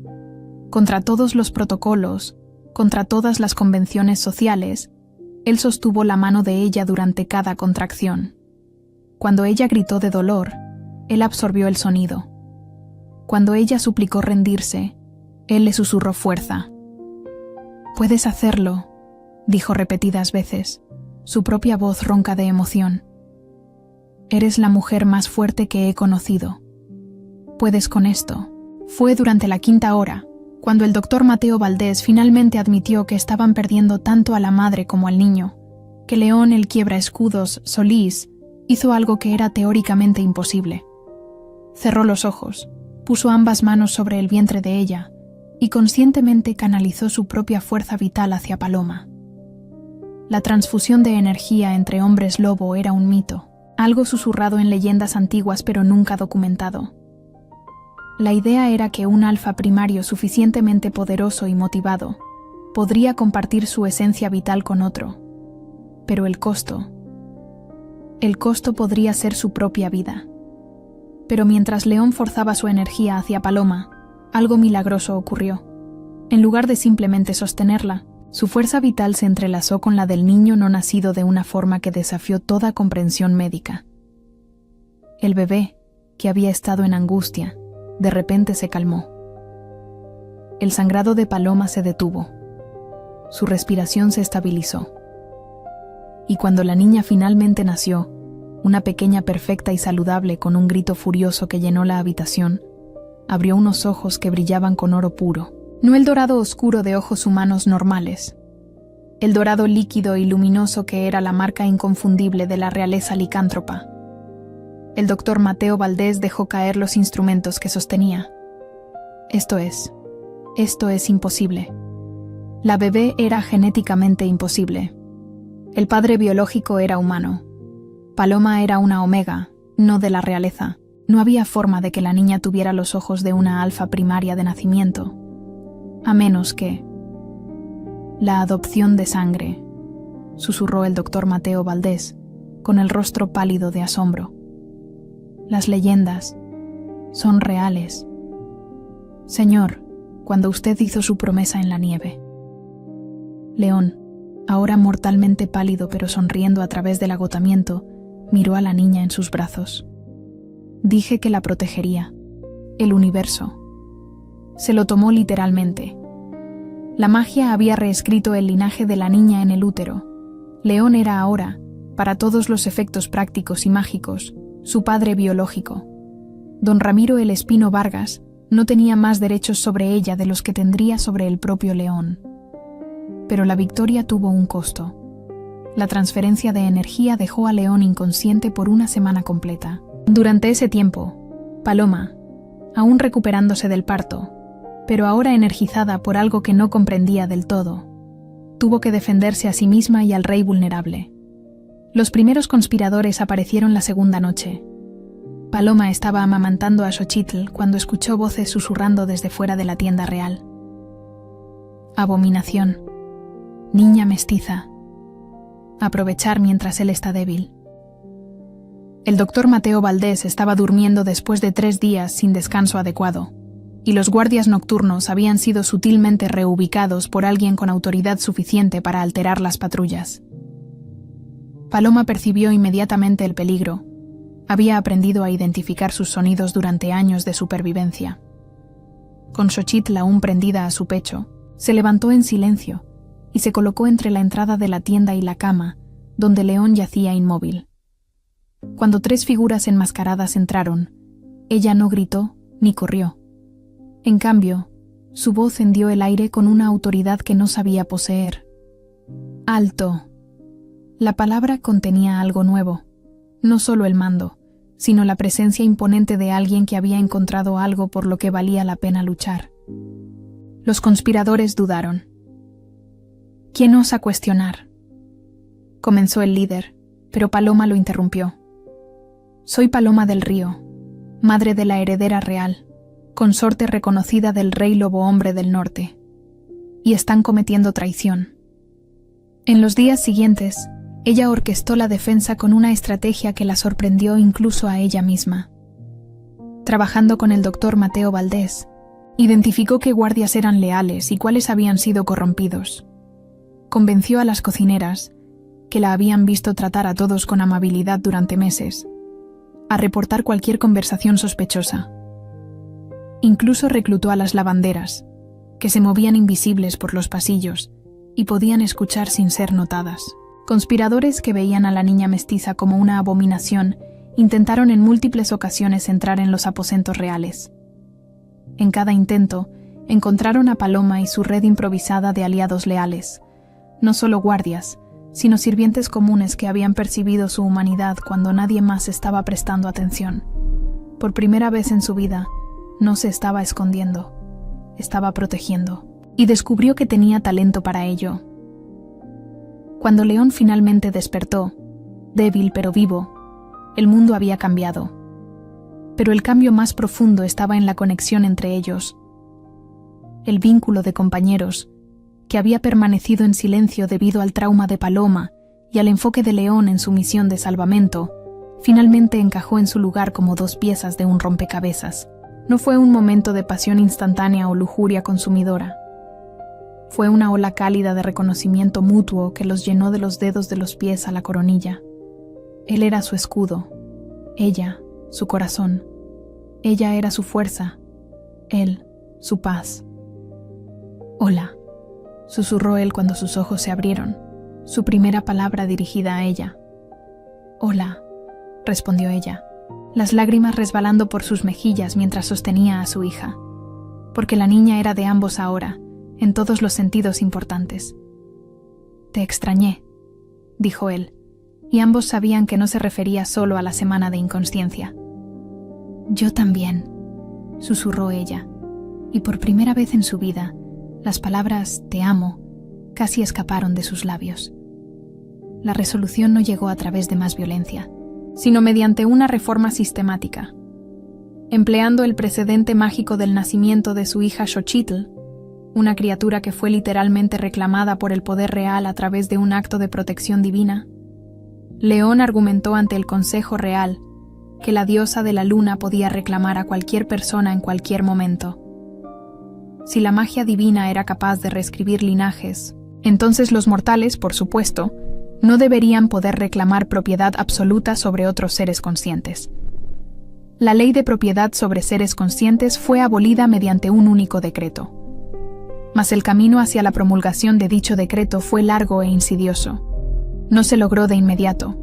A: Contra todos los protocolos, contra todas las convenciones sociales, él sostuvo la mano de ella durante cada contracción. Cuando ella gritó de dolor, él absorbió el sonido. Cuando ella suplicó rendirse, él le susurró fuerza. «Puedes hacerlo», dijo repetidas veces, su propia voz ronca de emoción. «Eres la mujer más fuerte que he conocido. Puedes con esto». Fue durante la 5ª hora, cuando el doctor Mateo Valdés finalmente admitió que estaban perdiendo tanto a la madre como al niño, que León el Quiebra-Escudos Solís hizo algo que era teóricamente imposible. Cerró los ojos, puso ambas manos sobre el vientre de ella y conscientemente canalizó su propia fuerza vital hacia Paloma. La transfusión de energía entre hombres lobo era un mito, algo susurrado en leyendas antiguas pero nunca documentado. La idea era que un alfa primario suficientemente poderoso y motivado podría compartir su esencia vital con otro, pero el costo podría ser su propia vida. Pero mientras León forzaba su energía hacia Paloma, algo milagroso ocurrió. En lugar de simplemente sostenerla, su fuerza vital se entrelazó con la del niño no nacido de una forma que desafió toda comprensión médica. El bebé, que había estado en angustia, de repente se calmó. El sangrado de Paloma se detuvo. Su respiración se estabilizó. Y cuando la niña finalmente nació, una pequeña perfecta y saludable con un grito furioso que llenó la habitación, abrió unos ojos que brillaban con oro puro. No el dorado oscuro de ojos humanos normales. El dorado líquido y luminoso que era la marca inconfundible de la realeza licántropa. El doctor Mateo Valdés dejó caer los instrumentos que sostenía. Esto es imposible. La bebé era genéticamente imposible. El padre biológico era humano. Paloma era una omega, no de la realeza. No había forma de que la niña tuviera los ojos de una alfa primaria de nacimiento. A menos que... La adopción de sangre, susurró el doctor Mateo Valdés, con el rostro pálido de asombro. Las leyendas son reales. Señor, cuando usted hizo su promesa en la nieve. León, ahora mortalmente pálido pero sonriendo a través del agotamiento, miró a la niña en sus brazos. Dije que la protegería. El universo. Se lo tomó literalmente. La magia había reescrito el linaje de la niña en el útero. León era ahora, para todos los efectos prácticos y mágicos, su padre biológico. Don Ramiro el Espino Vargas no tenía más derechos sobre ella de los que tendría sobre el propio León. Pero la victoria tuvo un costo. La transferencia de energía dejó a León inconsciente por una semana completa. Durante ese tiempo, Paloma, aún recuperándose del parto, pero ahora energizada por algo que no comprendía del todo, tuvo que defenderse a sí misma y al rey vulnerable. Los primeros conspiradores aparecieron la segunda noche. Paloma estaba amamantando a Xochitl cuando escuchó voces susurrando desde fuera de la tienda real. Abominación. Niña mestiza. Aprovechar mientras él está débil. El doctor Mateo Valdés estaba durmiendo después de 3 días sin descanso adecuado, y los guardias nocturnos habían sido sutilmente reubicados por alguien con autoridad suficiente para alterar las patrullas. Paloma percibió inmediatamente el peligro. Había aprendido a identificar sus sonidos durante años de supervivencia. Con Xochitl aún prendida a su pecho, se levantó en silencio y se colocó entre la entrada de la tienda y la cama, donde León yacía inmóvil. Cuando 3 figuras enmascaradas entraron, ella no gritó ni corrió. En cambio, su voz hendió el aire con una autoridad que no sabía poseer. ¡Alto! La palabra contenía algo nuevo, no solo el mando, sino la presencia imponente de alguien que había encontrado algo por lo que valía la pena luchar. Los conspiradores dudaron. ¿Quién osa cuestionar? Comenzó el líder, pero Paloma lo interrumpió. Soy Paloma del Río, madre de la heredera real, consorte reconocida del rey lobo hombre del norte. Y están cometiendo traición. En los días siguientes, ella orquestó la defensa con una estrategia que la sorprendió incluso a ella misma. Trabajando con el doctor Mateo Valdés, identificó qué guardias eran leales y cuáles habían sido corrompidos. Convenció a las cocineras, que la habían visto tratar a todos con amabilidad durante meses, a reportar cualquier conversación sospechosa. Incluso reclutó a las lavanderas, que se movían invisibles por los pasillos y podían escuchar sin ser notadas. Conspiradores que veían a la niña mestiza como una abominación intentaron en múltiples ocasiones entrar en los aposentos reales. En cada intento, encontraron a Paloma y su red improvisada de aliados leales, no solo guardias, sino sirvientes comunes que habían percibido su humanidad cuando nadie más estaba prestando atención. Por primera vez en su vida, no se estaba escondiendo, estaba protegiendo, y descubrió que tenía talento para ello. Cuando León finalmente despertó, débil pero vivo, el mundo había cambiado. Pero el cambio más profundo estaba en la conexión entre ellos. El vínculo de compañeros, que había permanecido en silencio debido al trauma de Paloma y al enfoque de León en su misión de salvamento, finalmente encajó en su lugar como 2 piezas de un rompecabezas. No fue un momento de pasión instantánea o lujuria consumidora. Fue una ola cálida de reconocimiento mutuo que los llenó de los dedos de los pies a la coronilla. Él era su escudo, ella, su corazón. Ella era su fuerza, él, su paz. «Hola», susurró él cuando sus ojos se abrieron, su primera palabra dirigida a ella. «Hola», respondió ella, las lágrimas resbalando por sus mejillas mientras sostenía a su hija. Porque la niña era de ambos ahora, en todos los sentidos importantes. «Te extrañé», dijo él, y ambos sabían que no se refería solo a la semana de inconsciencia. «Yo también», susurró ella, y por primera vez en su vida, las palabras «te amo» casi escaparon de sus labios. La resolución no llegó a través de más violencia, sino mediante una reforma sistemática. Empleando el precedente mágico del nacimiento de su hija Xochitl, una criatura que fue literalmente reclamada por el poder real a través de un acto de protección divina, León argumentó ante el Consejo Real que la diosa de la luna podía reclamar a cualquier persona en cualquier momento. Si la magia divina era capaz de reescribir linajes, entonces los mortales, por supuesto, no deberían poder reclamar propiedad absoluta sobre otros seres conscientes. La ley de propiedad sobre seres conscientes fue abolida mediante un único decreto. Mas el camino hacia la promulgación de dicho decreto fue largo e insidioso. No se logró de inmediato.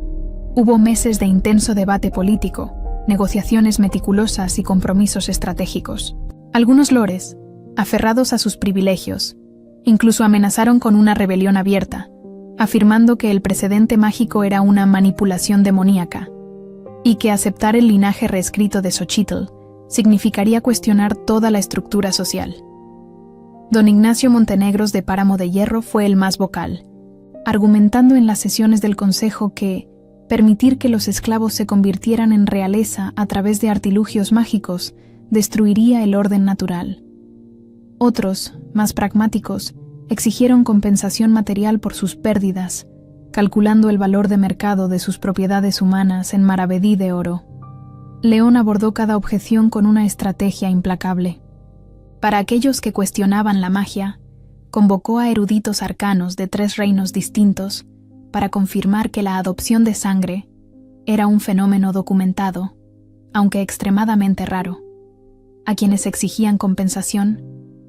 A: Hubo meses de intenso debate político, negociaciones meticulosas y compromisos estratégicos. Algunos lores, aferrados a sus privilegios, incluso amenazaron con una rebelión abierta, afirmando que el precedente mágico era una manipulación demoníaca, y que aceptar el linaje reescrito de Xochitl significaría cuestionar toda la estructura social. Don Ignacio Montenegros de Páramo de Hierro fue el más vocal, argumentando en las sesiones del Consejo que permitir que los esclavos se convirtieran en realeza a través de artilugios mágicos destruiría el orden natural. Otros, más pragmáticos, exigieron compensación material por sus pérdidas, calculando el valor de mercado de sus propiedades humanas en maravedí de oro. León abordó cada objeción con una estrategia implacable. Para aquellos que cuestionaban la magia, convocó a eruditos arcanos de 3 reinos distintos para confirmar que la adopción de sangre era un fenómeno documentado, aunque extremadamente raro. A quienes exigían compensación,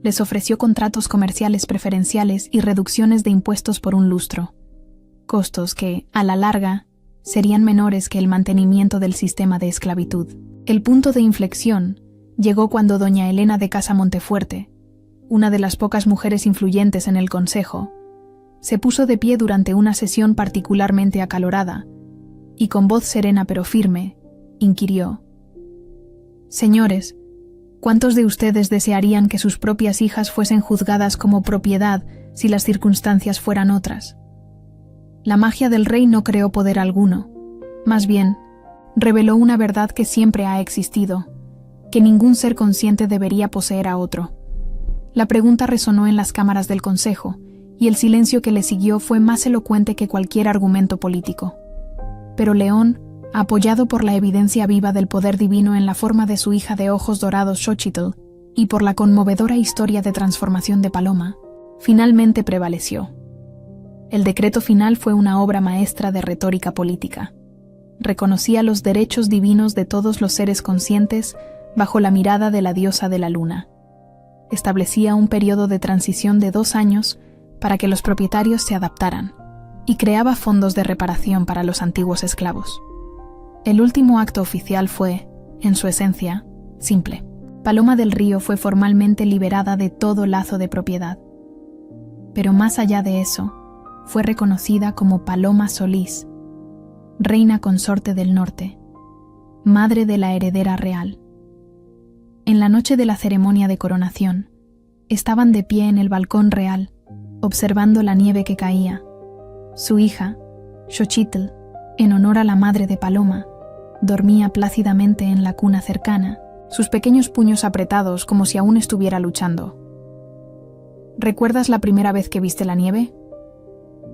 A: les ofreció contratos comerciales preferenciales y reducciones de impuestos por un lustro, costos que, a la larga, serían menores que el mantenimiento del sistema de esclavitud. El punto de inflexión llegó cuando doña Elena de Casa Montefuerte, una de las pocas mujeres influyentes en el Consejo, se puso de pie durante una sesión particularmente acalorada y con voz serena pero firme, inquirió: «Señores, ¿cuántos de ustedes desearían que sus propias hijas fuesen juzgadas como propiedad si las circunstancias fueran otras? La magia del rey no creó poder alguno, más bien, reveló una verdad que siempre ha existido, que ningún ser consciente debería poseer a otro». La pregunta resonó en las cámaras del Consejo, y el silencio que le siguió fue más elocuente que cualquier argumento político. Pero León, apoyado por la evidencia viva del poder divino en la forma de su hija de ojos dorados Xochitl, y por la conmovedora historia de transformación de Paloma, finalmente prevaleció. El decreto final fue una obra maestra de retórica política. Reconocía los derechos divinos de todos los seres conscientes bajo la mirada de la diosa de la luna. Establecía un periodo de transición de 2 años para que los propietarios se adaptaran, y creaba fondos de reparación para los antiguos esclavos. El último acto oficial fue, en su esencia, simple. Paloma del Río fue formalmente liberada de todo lazo de propiedad. Pero más allá de eso, fue reconocida como Paloma Solís, reina consorte del norte, madre de la heredera real. En la noche de la ceremonia de coronación, estaban de pie en el balcón real, observando la nieve que caía. Su hija, Xochitl, en honor a la madre de Paloma, dormía plácidamente en la cuna cercana, sus pequeños puños apretados como si aún estuviera luchando. ¿Recuerdas la primera vez que viste la nieve?,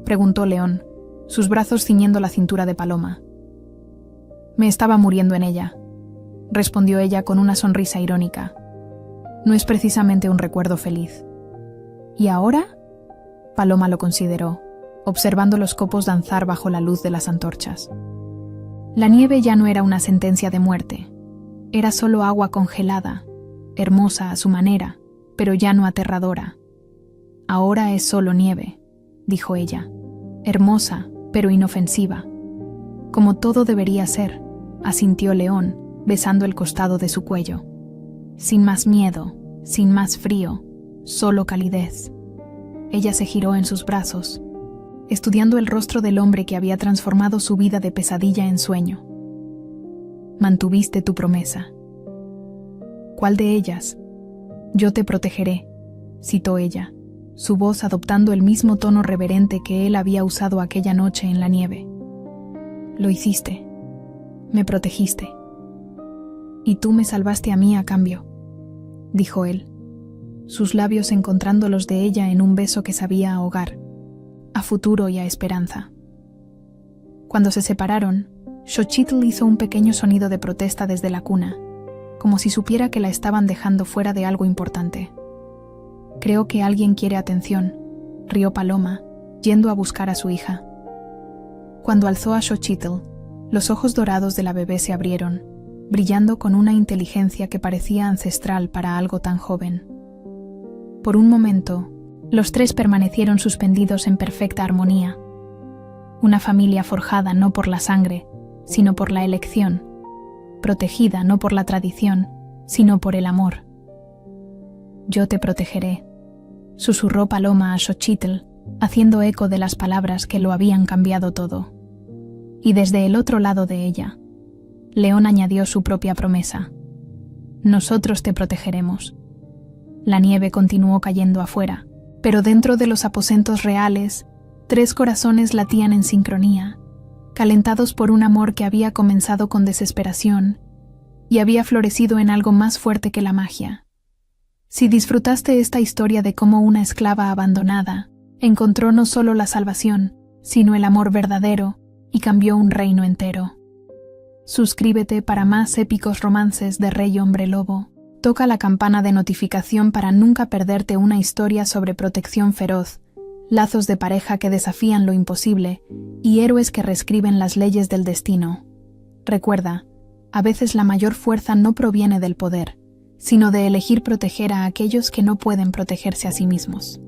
A: preguntó León, sus brazos ciñendo la cintura de Paloma. Me estaba muriendo en ella, respondió ella con una sonrisa irónica. No es precisamente un recuerdo feliz. ¿Y ahora?, Paloma lo consideró, observando los copos danzar bajo la luz de las antorchas. La nieve ya no era una sentencia de muerte. Era solo agua congelada, hermosa a su manera, pero ya no aterradora. Ahora es solo nieve, dijo ella, hermosa, pero inofensiva. Como todo debería ser, asintió León, besando el costado de su cuello. Sin más miedo, sin más frío, solo calidez. Ella se giró en sus brazos, estudiando el rostro del hombre que había transformado su vida de pesadilla en sueño. Mantuviste tu promesa. ¿Cuál de ellas? Yo te protegeré, citó ella, su voz adoptando el mismo tono reverente que él había usado aquella noche en la nieve. Lo hiciste. Me protegiste. Y tú me salvaste a mí a cambio, dijo él, sus labios encontrando los de ella en un beso que sabía a hogar, a futuro y a esperanza. Cuando se separaron, Xochitl hizo un pequeño sonido de protesta desde la cuna, como si supiera que la estaban dejando fuera de algo importante. Creo que alguien quiere atención, rió Paloma, yendo a buscar a su hija. Cuando alzó a Xochitl, los ojos dorados de la bebé se abrieron, brillando con una inteligencia que parecía ancestral para algo tan joven. Por un momento, los tres permanecieron suspendidos en perfecta armonía. Una familia forjada no por la sangre, sino por la elección, protegida no por la tradición, sino por el amor. Yo te protegeré, susurró Paloma a Xochitl, haciendo eco de las palabras que lo habían cambiado todo. Y desde el otro lado de ella, León añadió su propia promesa. Nosotros te protegeremos. La nieve continuó cayendo afuera, pero dentro de los aposentos reales, 3 corazones latían en sincronía, calentados por un amor que había comenzado con desesperación y había florecido en algo más fuerte que la magia. Si disfrutaste esta historia de cómo una esclava abandonada encontró no solo la salvación, sino el amor verdadero y cambió un reino entero. Suscríbete para más épicos romances de Rey Hombre Lobo. Toca la campana de notificación para nunca perderte una historia sobre protección feroz, lazos de pareja que desafían lo imposible y héroes que reescriben las leyes del destino. Recuerda, a veces la mayor fuerza no proviene del poder, sino de elegir proteger a aquellos que no pueden protegerse a sí mismos.